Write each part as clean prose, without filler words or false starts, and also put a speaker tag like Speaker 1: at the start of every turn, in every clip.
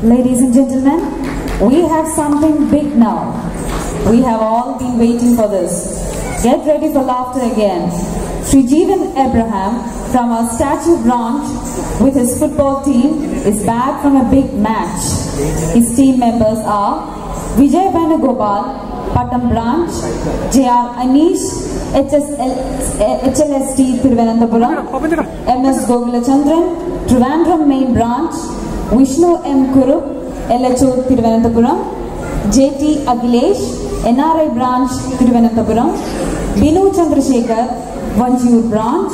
Speaker 1: Ladies and gentlemen, we have something big now. We have all been waiting for this. Get ready for laughter again. Sri Jeevan Abraham from our statue branch with his football team is back from a big match. His team members are Vijay Venugopal, Pattam branch, J.R. Anish, HLST Thiruvananthapuram, MS Gogulachandran, Trivandrum main branch, Vishnu M. Kurup, LHO Thiruvananthapuram, JT Agilesh, NRI branch Thiruvananthapuram, Binu Chandrasekhar, Vanjur branch,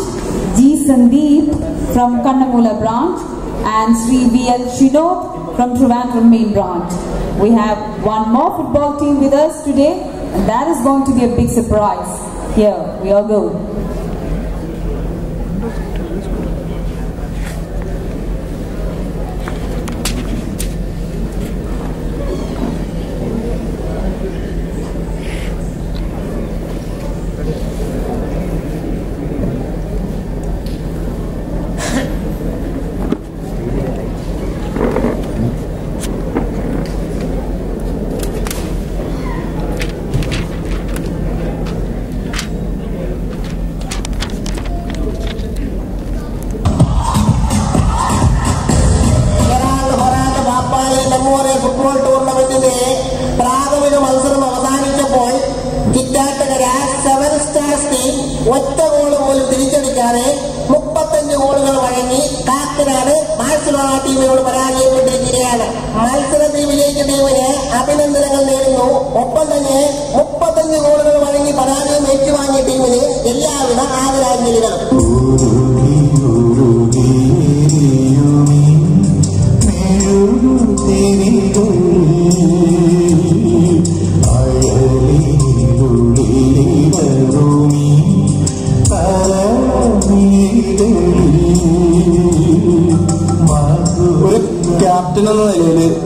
Speaker 1: G. Sandeep from Kannamula branch, and Sri V.L. Srinod from Trivandrum main branch. We have one more football team with us today, and that is going to be a big surprise. Here we all go.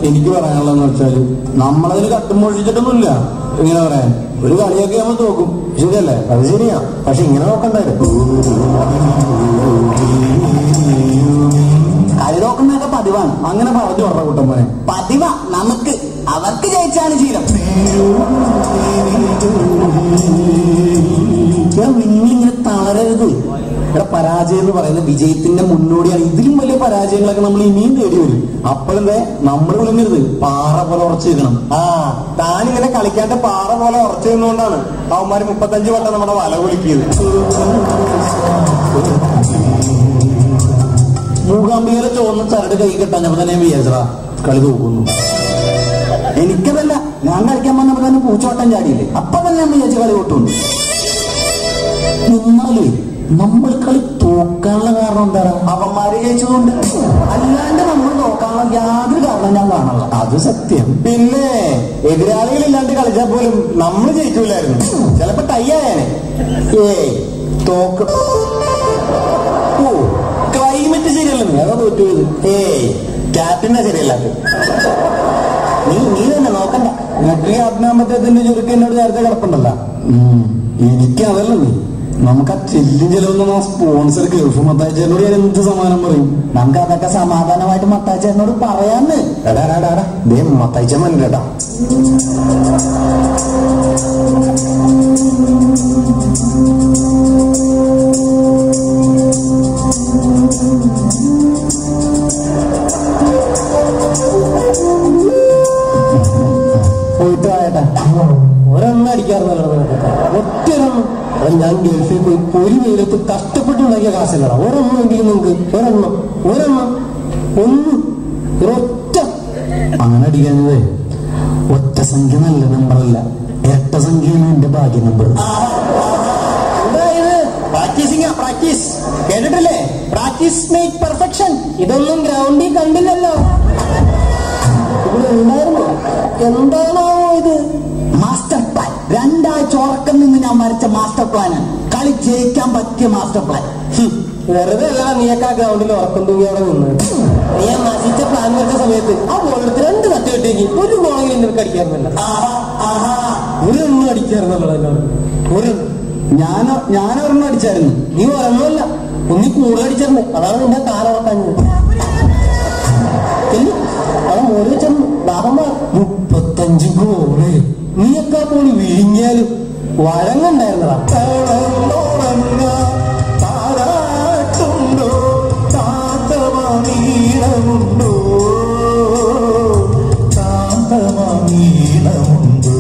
Speaker 2: എനിക്ക് പറയാനുള്ളതെന്ന് വെച്ചാൽ നമ്മളതിന് കട്ടുമൊഴിച്ചിട്ടൊന്നുമില്ല. ഇങ്ങനെ പറയാൻ ഒരു കളിയൊക്കെ നമ്മൾ നോക്കും, ശരിയല്ലേ? അത് ശരിയാ, പക്ഷെ ഇങ്ങനെ നോക്കണ്ടായിരുന്നു. കളി നോക്കുന്നതൊക്കെ പതിവാണ്. അങ്ങനെ പറഞ്ഞു പറഞ്ഞ കൂട്ടം പോലെ പതിവ. നമുക്ക് അവർക്ക് ജയിച്ചാണ് ശീലം. ഇങ്ങനെ തളരരുത്. ഇവിടെ പരാജയം എന്ന് പറയുന്നത് വിജയത്തിന്റെ മുന്നോടിയാണ്. ഇതിലും വലിയ പരാജയങ്ങളൊക്കെ നമ്മൾ ഇനിയും തേടി വരും. അപ്പോഴെന്തേ നമ്മൾ വിളിങ്ങരുത്, പാറ പോലെ ഉറച്ചു നിൽക്കണം. താനിങ്ങനെ കളിക്കാണ്ട് പാറ പോലെ ഉറച്ചു നിന്നുകൊണ്ടാണ് അവന്മാര് 35 വട്ടം നമ്മുടെ വല കുളിക്കിയത്. മൂകാംബികരെ ചോന്ന് ചരട് കൈ കെട്ടാഞ്ഞപ്പോ തന്നെ വിചാരിച്ചടാ കളി തോക്കുന്നു. എനിക്കതല്ല, ഞാൻ കളിക്കാൻ വന്നപ്പോ തന്നെ പൂച്ചോട്ടം ചാടിയില്ലേ, അപ്പൊ തന്നെ ഞാൻ വിചാരിച്ച കളി പൊട്ടുണ്ട്. എന്നാലേ നമ്മൾ കളി തോക്കാനുള്ള കാരണം എന്താണ്? അവന്മാര് ജയിച്ചതുകൊണ്ട്. അല്ലാണ്ട് നമ്മൾ തോക്കാനുള്ള യാതൊരു കാരണം ഞാൻ കാണാനുള്ള. അത് സത്യം. പിന്നെ എതിരാളികളില്ലാണ്ട് കളിച്ചാൽ പോലും നമ്മൾ ജയിച്ചില്ലായിരുന്നു. ചിലപ്പോ ടൈ ആയാനെ. തോക്ക് ക്ലൈമറ്റ് ശരിയല്ലെന്ന് അതാ തോറ്റുപോയത്. ക്യാപ്റ്റനാ ശരിയല്ലാത്ത. നീ തന്നെ നോക്കണ്ട. നിനക്ക് ക്യാപ്റ്റനാകുമ്പത്തേത്തിന്റെ ചുരുക്കം എന്നോട് നേരത്തെ കിടപ്പുണ്ടല്ലോ. എനിക്ക് അതല്ല. നീ നമുക്ക് ആ ചെല്ലും ചെലവൊന്നും സ്പോൺസർ ഗൾഫ് മത്താച്ചേരനോട് ഞാൻ എന്ത് സമാധാനം പറയും? നമുക്ക് അതൊക്കെ സമാധാനമായിട്ട് മത്താച്ചേരനോട് പറയാന്ന്. എടാടാടാടാ ദേ മത്തായിച്ച മനുടാ. പോയിട്ട് ആയേട്ടാ. ഒരെണ്ണം അടിക്കാറുണ്ടല്ലോ ഒറ്റൊരെണ്ണം. ഞാൻ ഗൾഫിൽ പോയി ഒരു വെയിലത്ത് കഷ്ടപ്പെട്ടുണ്ടാക്കിയ കാശല്ലടാ. ഒരെണ്ണമെങ്കിലും നിങ്ങൾക്ക് ഒരെണ്ണം ഒറ്റ അങ്ങനെ അടിക്കാഞ്ഞത്. ഒറ്റ സംഖ്യ നല്ല നമ്പറല്ല, ഇരട്ട സംഖ്യയാണ് എന്റെ ഭാഗ്യ നമ്പർ. അതായത് പ്രാക്ടീസ് കേട്ടിട്ടില്ലേ? Practice make perfection. ഇതൊന്നും ഗ്രൗണ്ടിൽ കണ്ടില്ലല്ലോ. ഇവിടെ ഉണ്ടായിരുന്നു. എന്താണോ ഇത്? Master plan. 2 ആഴ്ച ഉറക്കം നിന്ന് ഞാൻ വരച്ച മാസ്റ്റർ പ്ലാന്. കളി ജയിക്കാൻ പറ്റിയ മാസ്റ്റർ പ്ലാൻ. വെറുതെ അല്ല നീയൊക്കെ ആ ഗ്രൗണ്ടിൽ ഉറക്കം തൂങ്ങി അവിടെ നിന്ന്. നീ നശിച്ച പ്ലാൻ വരച്ച സമയത്ത് ആ ബോളെടുത്ത് 2 തട്ട് കിട്ടിയെങ്കിൽ ഒരു ഗോളെങ്കിലും നിനക്ക് അടിക്കാറുണ്ടല്ലോ. ഒരെണ്ണം അടിക്കാറുണ്ടല്ലോ. ഞാനൊരെണ്ണം അടിച്ചായിരുന്നു. നീ ഒരെണ്ണമല്ല, ഒന്നി കൂടുതൽ അടിച്ചിട്ടുണ്ട്. അതാണ് നിന്റെ കാലവട്ടം. ഓരോ ചെന്ന് 35 ഗോള്. നീയൊക്കെ പോണി വിഴിഞ്ഞാലും വഴങ്ങുണ്ടായിരുന്നതാ. താരാട്ടുണ്ടോ താന്തമീണമുണ്ടോ താന്തമീണമുണ്ടോ.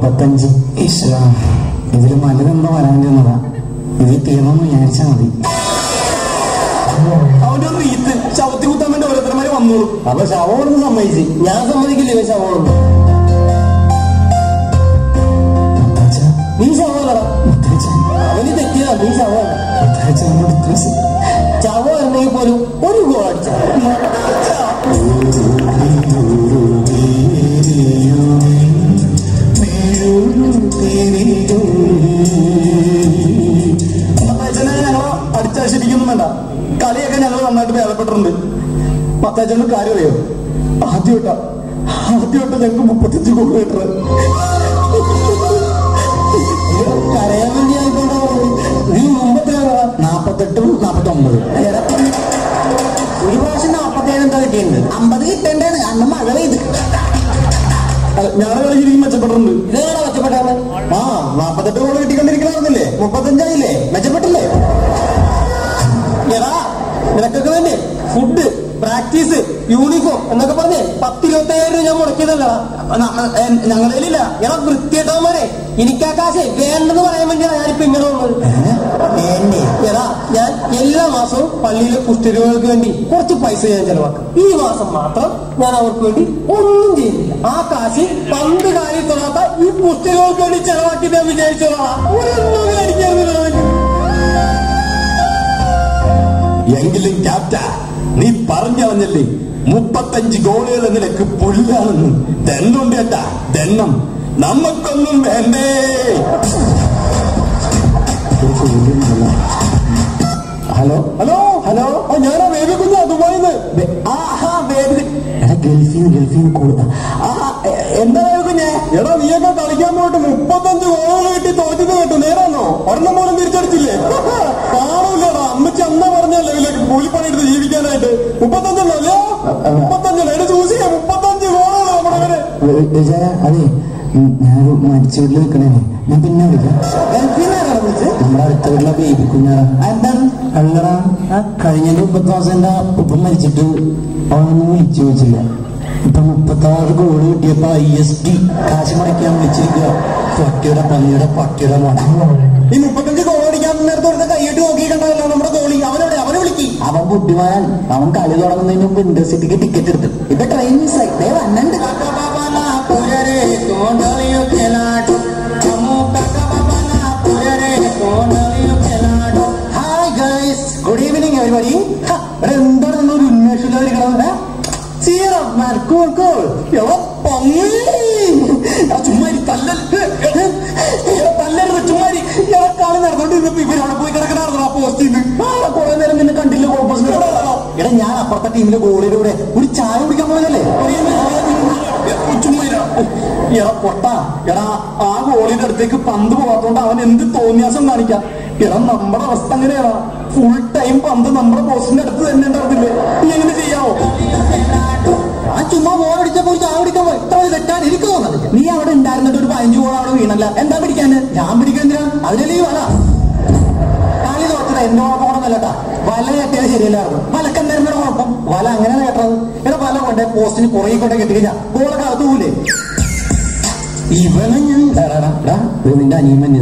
Speaker 2: 35. ഈശ്വര, ഇതില് മലരെന്തോ വരാൻ ചെന്നതാ. ഇത് തീർന്നെന്ന് വിചാരിച്ചാ മതി. അവന്റെ ഒരു റീത്ത് ശവത്തി കുത്താൻ ഓരോരുത്തരമാര് വന്നോളൂ. അപ്പൊ ശവമൊന്നും സമ്മതിച്ച് ഞാൻ സമ്മതിക്കില്ലേ ശവമൊന്നും. നീ ശവമല്ലടാ, അവന് തെറ്റിയതാ. നീ ശവമല്ല. ശവം എന്നെങ്കിൽ പോലും ഒരു ഗോൾ അടിച്ച ഞങ്ങളോ അടിച്ചാശരിക്കൊന്നും വേണ്ട. കളിയൊക്കെ ഞങ്ങൾ നന്നായിട്ട് ഭേദപ്പെട്ടിട്ടുണ്ട്. മത്താച്ചന് കാര്യം അറിയോ? ആദ്യമായിട്ടാ ഞങ്ങൾക്ക് 35 ഗോൾ കിട്ടുന്നത്. കരയാൻ വേണ്ടി ആയിക്കോട്ടെ. നീ മുമ്പത്തെ 48, 49. ഒരു പ്രാവശ്യം 47 എന്താ കിട്ടിയിട്ടുണ്ട്. 50 കിട്ടേണ്ടതാണ്. അന്ന് മഴ പെയ്ത് ഞാനത് ശരിക്കും മെച്ചപ്പെട്ടിട്ടുണ്ട്. ഇതേടാ മെച്ചപ്പെട്ടാണ്. 48 ഗോൾ കിട്ടിക്കൊണ്ടിരിക്കണമായിരുന്നില്ലേ? 35 മെച്ചപ്പെട്ടില്ലേ? എടാ നിനക്കൊക്കെ തന്നെ ഫുഡ്, പ്രാക്ടീസ്, യൂണിഫോം എന്നൊക്കെ പറഞ്ഞേ 10-25 രൂപ ഞാൻ മുടക്കിയതല്ലടാ. ഞങ്ങളുടെ കയ്യിലില്ല. എടാ വൃത്തിയേട്ടവന്മാരെ, എനിക്ക് ആ കാശ് വേണ്ടെന്ന് പറയാൻ വേണ്ടിയാണ് ഞാനിപ്പോ ഇങ്ങനെ വന്നത്. എടാ ഞാൻ എല്ലാ മാസവും പള്ളിയിലെ കുഷ്ഠരോഗികൾക്ക് വേണ്ടി കുറച്ച് പൈസ ഞാൻ ചെലവാക്കും. ഈ മാസം മാത്രം ഞാൻ അവർക്ക് വേണ്ടി ഒന്നും ചെയ്യുന്നില്ല. ആ കാശ് പണ്ട് കാര്യം തൊടാത്ത ഈ കുഷ്ഠരോഗികൾക്ക് വേണ്ടി ചെലവാക്കി ഞാൻ വിചാരിച്ചോളാം. ഒന്നും അടിക്കാറുണ്ട്.
Speaker 3: എങ്കിലും ക്യാപ്റ്റ, നീ പറഞ്ഞളഞ്ഞല്ലേ 35 ഗോളുകൾ നിനക്ക് പുല്ലാണെന്ന്. ദണ്ണുണ്ട് ഏട്ടാ, ദണ്ണം നമുക്കൊന്നും വേണ്ടേ.
Speaker 2: ഹലോ ഹലോ ഹലോ, ഞാനാ ബേബി കുഞ്ഞാ ദുബായിന്ന്. ഗൾഫീന്ന് കൂടുതൽ. എന്താ കുഞ്ഞെ? എടാ നീയൊക്കെ കളിക്കാൻ പോയിട്ട് 35 ഗോളുകൾ കിട്ടി തോറ്റത് കേട്ടു. നേരാന്നോ? ഒരെണ്ണം പോലും തിരിച്ചടിച്ചില്ലേ? കാണൂല്ലടാ, അമ്മച്ചി അമ്മ പറഞ്ഞല്ലേ ഇതിലേക്ക് കൂലിപ്പണിയെടുത്ത് ജീവിക്കാനായിട്ട്. 35 അല്ലേ? 35 അതിന് ചൂസ് ചെയ്യാം. 35 ഗോളുകൾ നമ്മുടെ. അതെ, ഞാനൊരു മരിച്ച വീട്ടിൽ നിൽക്കണേ. ഞാൻ പിന്നെ വിളിക്കാം. നമ്മുടെ അടുത്ത വീട്ടിലെ ബേബി കുഞ്ഞാടാ. എന്താണ് അല്ലടാ, കഴിഞ്ഞ 30 ദിവസം എന്റെ ഉപ്പം മരിച്ചിട്ട് അവനൊന്നും വിളിച്ചു ചോദിച്ചില്ല. ഇപ്പൊ 36 ഗോള് കിട്ടിയപ്പോ ISD കാശ് മടക്കാൻ വിളിച്ചിരിക്കുക. പട്ടിയുടെ മോണ. ഈ 35 ഗോൾ അടിക്കാൻ നേരത്തെ ഒരു കൈയിട്ട് നോക്കിയിട്ടുണ്ടല്ലോ നമ്മുടെ ഗോളി. അവനെ വിളിക്കി. അവൻ ബുദ്ധിമാനാണ്. അവൻ കളി തുടങ്ങുന്നതിന് മുമ്പ് ഇൻഡർസിറ്റിക്ക് ടിക്കറ്റ് എടുത്തു. ഇപ്പൊ ട്രെയിൻ മിസ്സായി. വന്നുണ്ട്. Hi guys, good evening everybody. എന്താണ് ഒരു ഉന്മേഷമില്ലാതിരിക്കണത്? ചുമ്മാരി തല്ലരുത്. ചുമ്മാരി കളി നടന്നോണ്ടിരുന്നപ്പോ ഇവരവിടെ പോയി കിടക്കണായിരുന്നു ആ പോസ്റ്റിൽ നിന്ന്. കുറെ നേരം നിന്നെ കണ്ടില്ല. എടാ ഞാൻ അപ്പുറത്തെ ടീമിലെ ഗോളിയുടെ കൂടെ ഒരു ചായ കുടിക്കാൻ പോയതല്ലേ. എടാ പൊട്ടാ, എടാ ആ ഗോളിയുടെ അടുത്തേക്ക് പന്ത് പോകാത്തോണ്ട് അവൻ എന്ത് തോന്നിയാസം കാണിക്കാം. എടാ നമ്മുടെ അവസ്ഥ അങ്ങനെയാ. ഫുൾ ടൈം പന്ത് നമ്മുടെ പോസ്റ്റിന്റെ അടുത്ത് തന്നെ ഉണ്ടായിരുന്നില്ലേ? നീ എങ്ങനെ ചെയ്യാവോ? ആ ചുമ്മാ ബോളടിച്ചപ്പോ ചായ കുടിക്കാൻ പോയി. ഇത്ര തെറ്റാൻ എനിക്ക് തോന്നുന്നത്. നീ അവിടെ ഉണ്ടായിരുന്നിട്ട് ഒരു 15 ഗോൾ അവിടെ വീണല്ല. എന്താ പിടിക്കാന്? ഞാൻ പിടിക്കാൻ എന്തിനാ? അതിനല്ലേ വല. കളി തോറ്റത് എന്റെ കുഴപ്പമൊന്നുമല്ലട്ടാ. വല കെട്ടിയാൽ ശരിയല്ലായിരുന്നു. വലക്കെന്തായിരുന്നു കുഴപ്പം? വല അങ്ങനെയാണ് കേട്ടത്. എടാ വല കൊണ്ടേ പോസ്റ്റിന് പുറകെ കൊണ്ടേ കെട്ടിക്കഴിഞ്ഞാ ഗോളൊക്കെ അകത്ത് പോലേ. ഇവനെ ഞാൻ നിന്റെ അനിയമ്മത്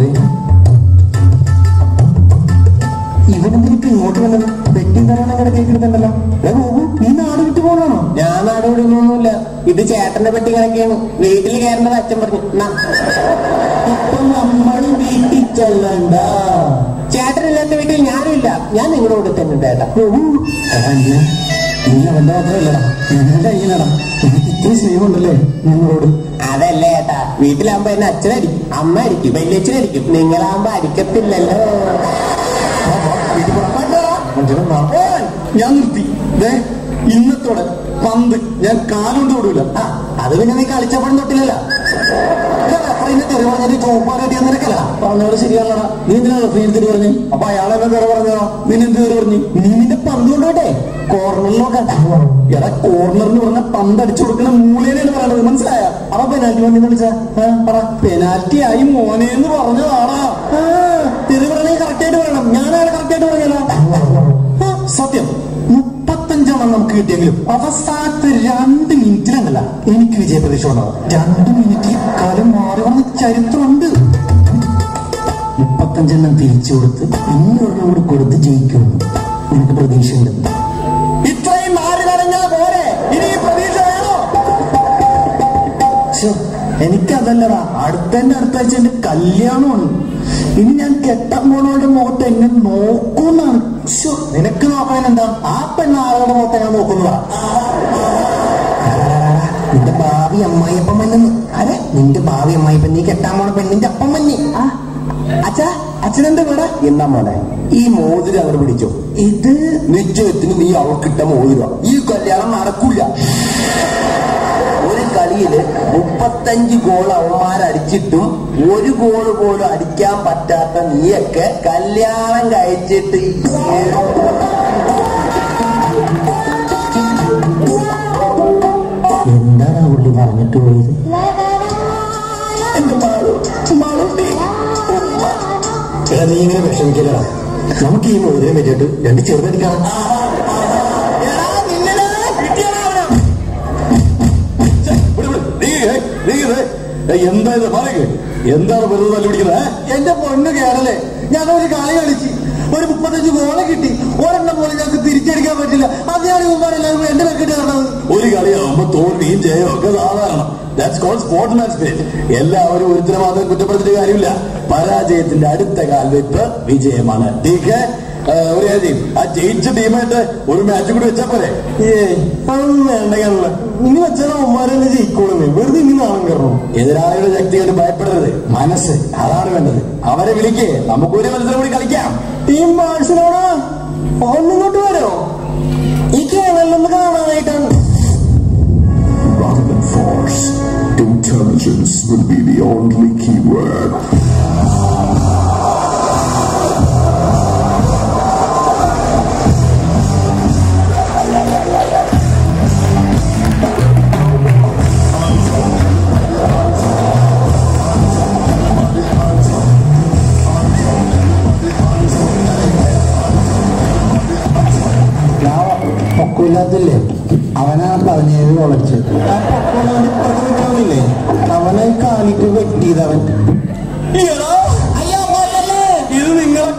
Speaker 2: ഇവനെന്തിനിപ്പോ ഇങ്ങോട്ട് വന്നത്? പെട്ടിയും തരാണ് അങ്ങനെ കേൾക്കുന്നുണ്ടല്ലോ. നീ നാട് വിട്ടു പോകണോ? ഞാൻ നാട് വിടുന്നൊന്നുമില്ല. ഇത് ചേട്ടന്റെ പെട്ടി കിടക്കുകയാണ്. വീട്ടിൽ കയറേണ്ടത് അച്ഛൻ പറഞ്ഞു. ഇപ്പൊ നമ്മൾ വീട്ടിൽ ചെല്ലണ്ട. ചേട്ടനില്ലാത്ത വീട്ടിൽ ഞാനും ഇല്ല. ഞാൻ നിങ്ങളുടെ കൂടെ തന്നെ ഉണ്ട് ചേട്ടാ. നീ അവന്റെ മാത്രമല്ലടാ, ഞങ്ങളുടെ കയ്യിലടാ. എനിക്ക് ഇത്രയും സ്നേഹമുണ്ടല്ലേ ഞങ്ങളോട്. അതല്ലേ ചേട്ടാ, വീട്ടിലാകുമ്പോ എന്നെ അച്ഛനടിക്കും, അമ്മ അടിക്കും, വല്യച്ഛനടിക്കും. നിങ്ങളാകുമ്പോ അടിക്കത്തില്ലല്ലോ. ഞാൻ നിർത്തി. ഇന്നത്തോടെ പന്ത് ഞാൻ കാലുകൊണ്ട് തൊടൂല. അത് പിന്നെ നീ കളിച്ചപ്പോഴും തൊട്ടില്ലല്ലോ. തെറി പറഞ്ഞിട്ട് ചോപ്പാറേട്ടി നിനക്കല്ല പറഞ്ഞോട് ശരിയാണോടാ. നീ എന്തിനാ റഫീൽ തെറി പറഞ്ഞു? അപ്പൊ അയാളെന്നെ തെറി പറഞ്ഞോ? നിന്നെന്ത് തെറി പറഞ്ഞു? നീ നിന്റെ പന്ത് കൊണ്ടോട്ടെ കോർണറിൽ നോക്കാൻ. എടാ കോർണറിന് പറഞ്ഞ പന്ത് അടിച്ചു കൊടുക്കണ മൂലേനാണ് പറയണത്, മനസ്സിലായ? അപ്പൊ പെനാൽറ്റി വണ്ടി വിളിച്ച പറ. പെനാൽറ്റി ആയി മോനേന്ന് പറഞ്ഞതാടാ. തെറി പറഞ്ഞേ കറക്റ്റ് ആയിട്ട് പറയണം. ഞാനയാളെ കറക്റ്റ് ആയിട്ട് പറഞ്ഞല്ലോ. സത്യം 35 നമുക്ക് കിട്ടിയെങ്കിലും അവസാനത്തെ 2 മിനിറ്റിലല്ല എനിക്ക് വിജയപ്രതീക്ഷ ഉണ്ടാവും. 2 മിനിറ്റിൽ കാലം മാറി വന്ന ചരിത്രമുണ്ട്. 35 തിരിച്ചു കൊടുത്ത് ഇന്നോട് കൊടുത്ത് ജയിക്കുമെന്ന് എനിക്ക് പ്രതീക്ഷയുണ്ട്. ഇത്രയും മാറി കടഞ്ഞാൽ പോരെ, ഇനി പ്രതീക്ഷ വേണോ? എനിക്കതല്ലടാ, അടുത്ത ആഴ്ച എന്റെ കല്യാണമാണ്. ഇനി ഞാൻ കെട്ടാൻ പോണവരുടെ മുഖത്ത് എന്നെ നോക്കുന്നാണ്. നിനക്ക് നോക്കാൻ എന്താ? ആ പെണ്ണ ആളുടെ മുഖത്ത് ഞാൻ നോക്കുന്നതാ. നിന്റെ ഭാവി അമ്മായിയപ്പം മഞ്ഞെന്ന്. അരെ നിന്റെ ഭാവി അമ്മായിപ്പൻ നീ കെട്ടാൻ പോണ പെണ്ണിന്റെ അപ്പം മഞ്ഞ്. അച്ഛാ അച്ഛനെന്താ വേടാ? എന്താ മോനെ ഈ മോതിരം അവർ പിടിച്ചോ? ഇത് നിശ്ചയത്തിന് നീ അവൾക്കിട്ട മോതിരം. ഈ കല്യാണം നടക്കൂല. ഒരു കളിയില് 35 ഗോൾ അവന്മാരടിച്ചിട്ടും 1 ഗോൾ പോലും അടിക്കാൻ പറ്റാത്ത നീയൊക്കെ കല്യാണം കഴിച്ചിട്ട് എന്താണ് പുള്ളി പറഞ്ഞിട്ട് പോയത്? നീ ഇങ്ങനെ വിഷമിക്കില്ല. നമുക്ക് ഈ മോതിരം പറ്റിയിട്ട് 2 ചെറുതടിക്കണം. എന്താ ഇത് പറയുക? എന്താണ് വെറുതെ തല്ലുപിടിക്കുന്നത്? എന്റെ പൊണ്ണ് കേരളേ, ഞങ്ങളൊരു കളി കളിച്ച് ഒരു 35 ഗോള് കിട്ടി. ഒരെണ്ണം പോലും ഞങ്ങൾക്ക് തിരിച്ചടിക്കാൻ പറ്റില്ല. അത് ഞാൻ ഇവന്മാരെല്ലാവരും എന്റെ വെക്കിട്ട് നടന്നത്. ഒരു കളിയാവുമ്പോ തോൽവിയും ജയവും ഒക്കെ സാധാരണ. എല്ലാവരും ഒരുത്തിനെ മാത്രം കുറ്റപ്പെടുത്തിയിട്ട് കാര്യമില്ല. പരാജയത്തിന്റെ അടുത്ത കാൽവെപ്പ് വിജയമാണ്. ഒരു കാര്യം, ആ ജയിച്ച ടീമായിട്ട് ഒരു മാച്ച് കൂടി വെച്ചാ പോരെ? അതൊന്നും വേണ്ട കേരള. ഇനി വെച്ചാൽ അവന്മാരെന്നെ ജയിക്കോളുന്നേ. വെറുതെ ഇനി നാളം കയറണം. എതിരാളിയുടെ ശക്തി കണ്ട് ഭയപ്പെടരുത്, മനസ്സ് അതാണ് വേണ്ടത്. അവരെ വിളിക്കേ, നമുക്കൊരു മത്സരം കൂടി കളിക്കാം. ടീം ബാഴ്സിനോടാ ഒന്നിങ്ങോട്ട് വരോ? ഈ കേരളൊന്ന് കാണാനായിട്ടാണ്.
Speaker 4: Intelligence will be the only keyword.
Speaker 2: പൊക്കില്ലാത്തില്ലേ അവനാ 17 ഗോളടിച്ചത്. ആ പൊക്കോളില്ലേ അവനെ കാലിക്ക് വെട്ടിയതവൻ. ഇത് നിങ്ങളെ